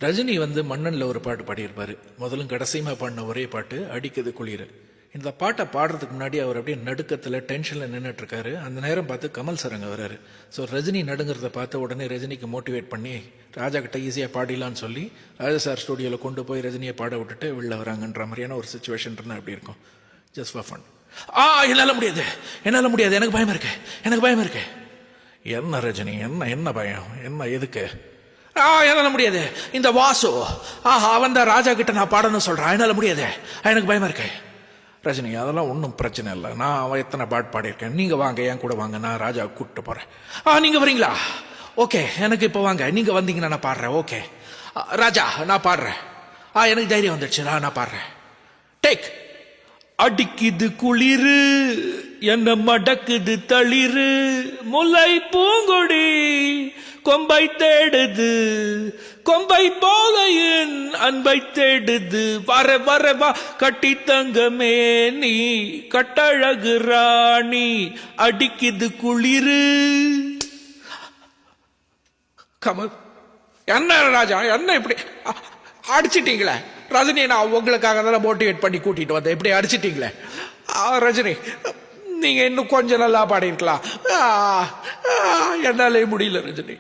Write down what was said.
ரஜினி மன்னனில் ஒரு பாட்டு பாடியிருப்பார். முதலும் கடைசியுமா பாடின ஒரே பாட்டு அடிக்குது குளிர். இந்த பாட்டை பாடுறதுக்கு முன்னாடி அவர் அப்படியே நடுக்கத்தில் டென்ஷனில் நின்றுட்டு இருக்காரு. அந்த நேரம் பார்த்து கமல் சார் அங்கே வர்றாரு. ஸோ ரஜினி நடுங்கிறத பார்த்த உடனே ரஜினிக்கு மோட்டிவேட் பண்ணி ராஜா கிட்ட ஈஸியாக பாடிலான்னு சொல்லி ராஜா சார் ஸ்டூடியோவில் கொண்டு போய் ரஜினியை பாட விட்டுட்டு வெளில வராங்கன்ற மாதிரியான ஒரு சுச்சுவேஷன் இருந்தால் அப்படி இருக்கும். Just for fun. என்னால் முடியாது, என்னால் முடியாது, எனக்கு பயம் இருக்கு, எனக்கு பயம் இருக்கு. என்ன ரஜினி, என்ன பயம், என்ன எதுக்கு? என்னால் முடியாது. இந்த வாசு அவன் தான் ராஜா கிட்ட நான் பாடணும்னு சொல்கிறான், என்னால் முடியாது, எனக்கு பயமா இருக்கு. ரஜினி, அதெல்லாம் ஒன்றும் பிரச்சனை இல்லை, நான் அவன் எத்தனை பாட்டு பாடியிருக்கேன், நீங்கள் வாங்க, என் கூட வாங்க, நான் ராஜா கூப்பிட்டு போகிறேன். நீங்கள் வரீங்களா? ஓகே, எனக்கு இப்போ வாங்க, நீங்கள் வந்தீங்கன்னா நான் பாடுறேன். ஓகே ராஜா, நான் பாடுறேன். எனக்கு தைரியம் வந்துடுச்சு, நான் பாடுறேன். டேக். அடிக்குது குளிரு, என்ன மடக்குது தளிரு, முல்லை பூங்கொடி கொம்பை தேடுது, கொம்பை போல என் அன்பை தேடுது, வர வர வா கட்டி தங்கமே நீ கட்டழகு ராணி, அடிக்குது குளிரு. கமல், என்ன ராஜா, என்ன இப்படி அடிச்சிட்டீங்களே? ரஜினி, நான் உங்களுக்காக தான் மோட்டிவேட் பண்ணி கூட்டிட்டு வந்தேன், இப்படி அடிச்சிட்டீங்களே. ரஜினி, நீங்க இன்னும் கொஞ்சம் நல்லா பாடிருக்கலாம். என்னாலே முடியல ரஜினி.